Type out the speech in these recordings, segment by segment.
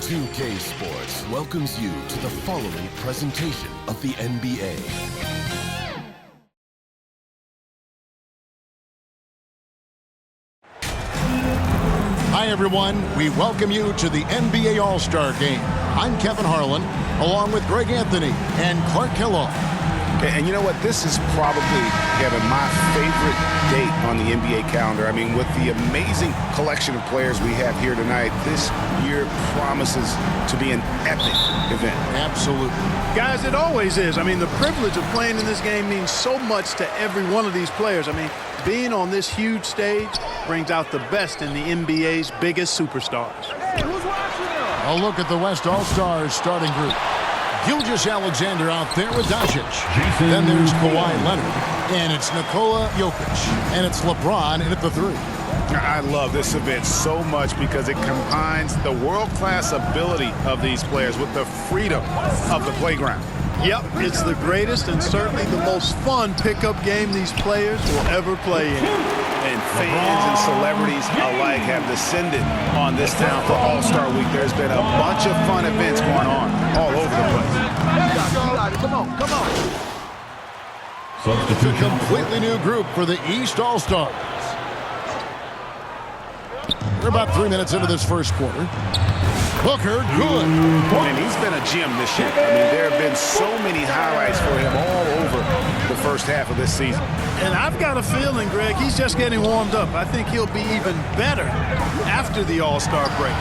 2K Sports welcomes you to the following presentation of the NBA. Hi, everyone. We welcome you to the NBA All-Star Game. I'm Kevin Harlan, along with Greg Anthony and Clark Kellogg. And you know what? This is probably, Kevin, my favorite date on the NBA calendar. I mean, with the amazing collection of players we have here tonight, this year promises to be an epic event. Absolutely. Guys, it always is. I mean, the privilege of playing in this game means so much to every one of these players. I mean, being on this huge stage brings out the best in the NBA's biggest superstars. Hey, who's watching them? A look at the West All-Stars starting group. Gilgeous-Alexander out there with Doncic. Then there's Kawhi Leonard. And it's Nikola Jokic. And it's LeBron in at the three. I love this event so much because it combines the world-class ability of these players with the freedom of the playground. Yep, it's the greatest and certainly the most fun pickup game these players will ever play in. And fans and celebrities alike have descended on this town for All-Star Week. There's been a bunch of fun events going on all over the place. Come on. It's a completely new group for the East All-Stars. We're about 3 minutes into this first quarter. Booker, good. And he's been a gem this year. I mean, there have been so many highlights for him all over the first half of this season. And I've got a feeling, Greg, he's just getting warmed up. I think he'll be even better after the All-Star break.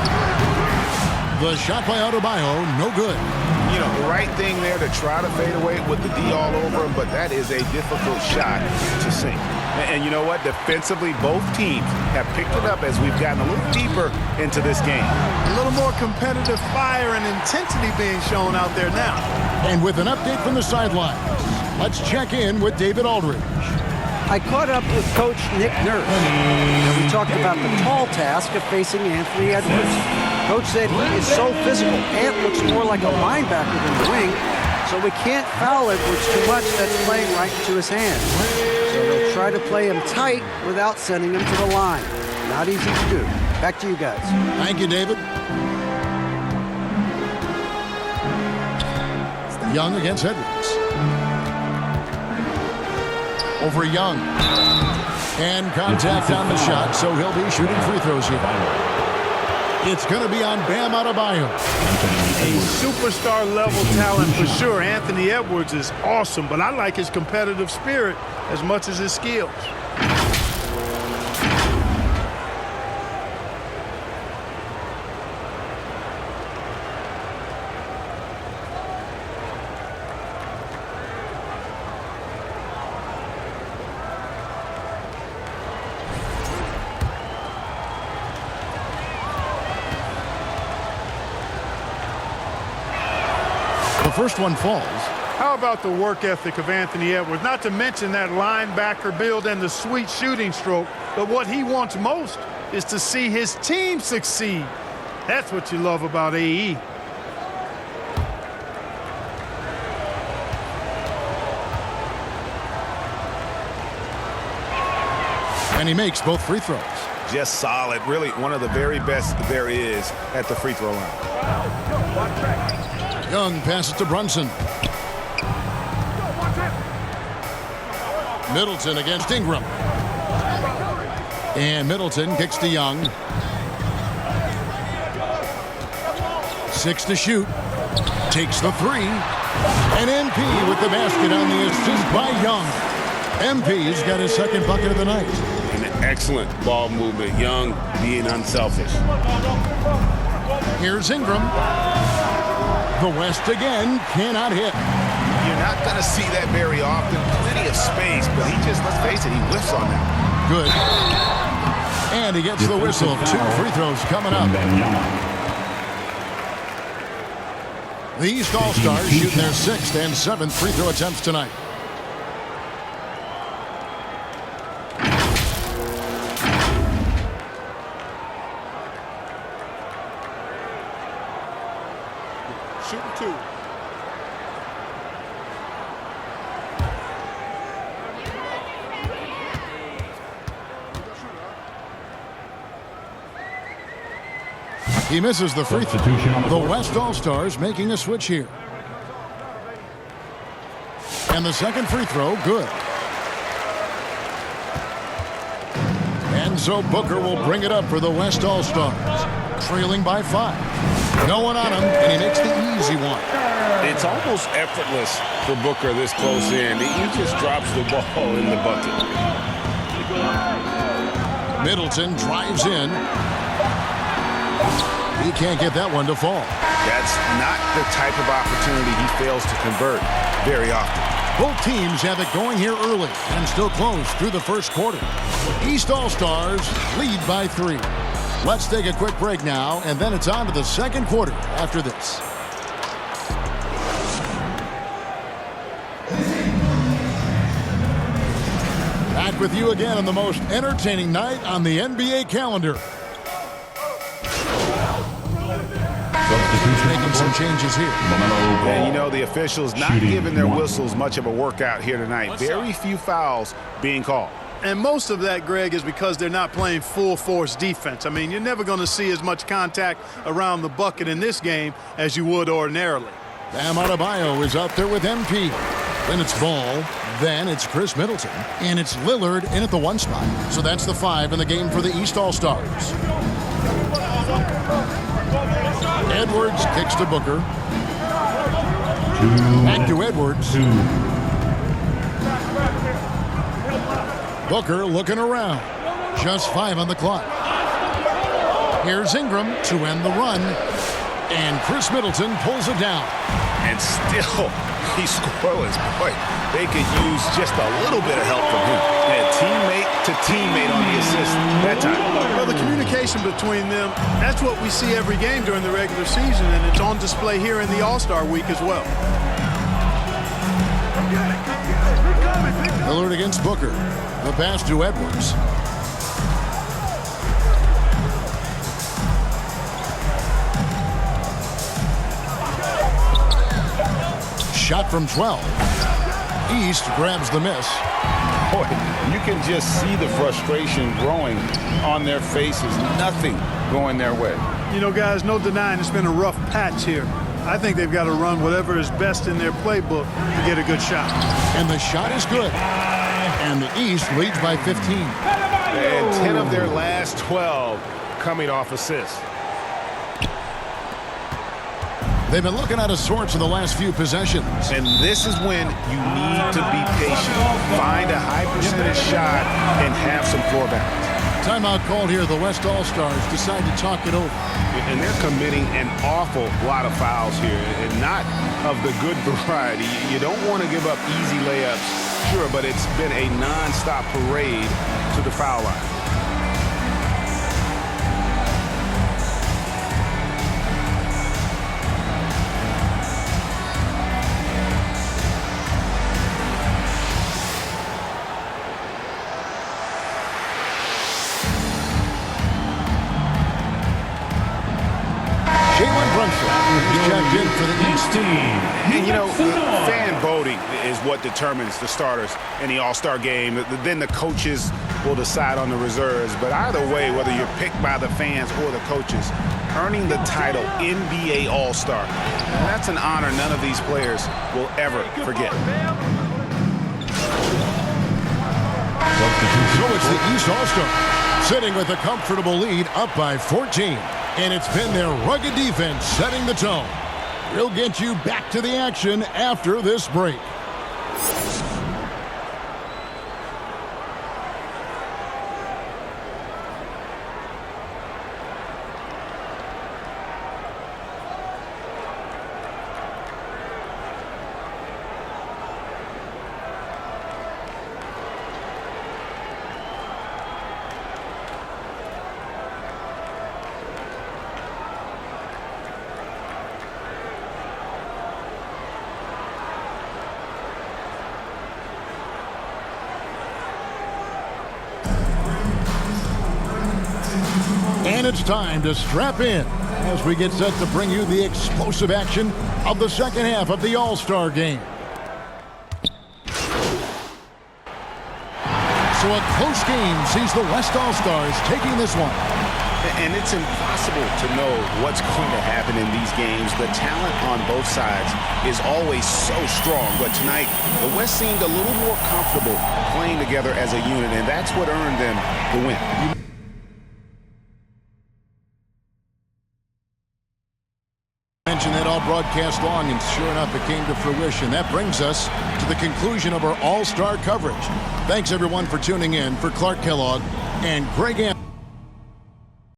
The shot by Adebayo, no good. You know, the right thing there to try to fade away with the D all over him, but that is a difficult shot to sink. And you know what? Defensively, both teams have picked it up as we've gotten a little deeper into this game. A little more competitive fire and intensity being shown out there now. And with an update from the sidelines, let's check in with David Aldridge. I caught up with Coach Nick Nurse, and we talked about the tall task of facing Anthony Edwards. Coach said he is so physical. Ant looks more like a linebacker than the wing, so we can't foul Edwards too much. That's playing right into his hands. So they'll try to play him tight without sending him to the line. Not easy to do. Back to you guys. Thank you, David. Young against Edwards. Over Young. And contact on the shot, so he'll be shooting free throws here. It's going to be on Bam Adebayo. A superstar-level talent for sure. Anthony Edwards is awesome, but I like his competitive spirit as much as his skills. The first one falls. How about the work ethic of Anthony Edwards? Not to mention that linebacker build and the sweet shooting stroke. But what he wants most is to see his team succeed. That's what you love about AE. And he makes both free throws. Just solid. Really one of the very best there is at the free throw line. Young passes to Brunson. Middleton against Ingram. And Middleton kicks to Young. 6 to shoot. Takes the three. And MP with the basket on the assist by Young. MP's got his second bucket of the night. An excellent ball movement. Young being unselfish. Here's Ingram. The West again cannot hit. You're not going to see that very often. Plenty of space, but he just, let's face it, he whiffs on that. Good. And he gets the whistle. 2 free throws coming up. The East All-Stars shooting their 6th and 7th free throw attempts tonight. Shooting 2. He misses the free throw. The West All-Stars making a switch here. And the second free throw, good. And so Booker will bring it up for the West All-Stars, trailing by 5. No one on him, and he makes the easy one. It's almost effortless for Booker this close in. He just drops the ball in the bucket. Middleton drives in. He can't get that one to fall. That's not the type of opportunity he fails to convert very often. Both teams have it going here early and still close through the first quarter. East All-Stars lead by 3. Let's take a quick break now, and then it's on to the second quarter after this. Back with you again on the most entertaining night on the NBA calendar. Making some changes here. And you know, the officials not giving their whistles much of a workout here tonight. Very few fouls being called. And most of that, Greg, is because they're not playing full-force defense. I mean, you're never going to see as much contact around the bucket in this game as you would ordinarily. Bam Adebayo is out there with MP. Then it's Ball. Then it's Chris Middleton. And it's Lillard in at the 1 spot. So that's the 5 in the game for the East All-Stars. Edwards kicks to Booker. Back to Edwards. Booker looking around. Just 5 on the clock. Here's Ingram to end the run. And Chris Middleton pulls it down. And still, he's scoreless. Boy, they could use just a little bit of help from him. And teammate to teammate on the assist that time. Well, the communication between them, that's what we see every game during the regular season, and it's on display here in the All-Star week as well. Lillard against Booker. The pass to Edwards. Shot from 12. East grabs the miss. Boy, you can just see the frustration growing on their faces. Nothing going their way. You know, guys, no denying it's been a rough patch here. I think they've got to run whatever is best in their playbook to get a good shot. And the shot is good. And the East leads by 15. And 10 of their last 12 coming off assists. They've been looking out of sorts in the last few possessions. And this is when you need to be patient. Find a high percentage shot and have some floor balance. Timeout called here. The West All-Stars decide to talk it over. And they're committing an awful lot of fouls here, and not of the good variety. You don't want to give up easy layups, sure, but it's been a non-stop parade to the foul line. Checked in for the East team. And, you know, fan voting is what determines the starters in the All-Star game. Then the coaches will decide on the reserves. But either way, whether you're picked by the fans or the coaches, earning the title NBA All-Star, that's an honor none of these players will ever forget. So it's the East All-Star sitting with a comfortable lead, up by 14. And it's been their rugged defense setting the tone. We'll get you back to the action after this break. And it's time to strap in as we get set to bring you the explosive action of the second half of the All-Star game. So a close game sees the West All-Stars taking this one. And it's impossible to know what's going to happen in these games. The talent on both sides is always so strong. But tonight, the West seemed a little more comfortable playing together as a unit, and that's what earned them the win. Mentioned that all broadcast long, and sure enough, it came to fruition. That brings us to the conclusion of our all-star coverage. Thanks, everyone, for tuning in. For Clark Kellogg and Greg Anderson.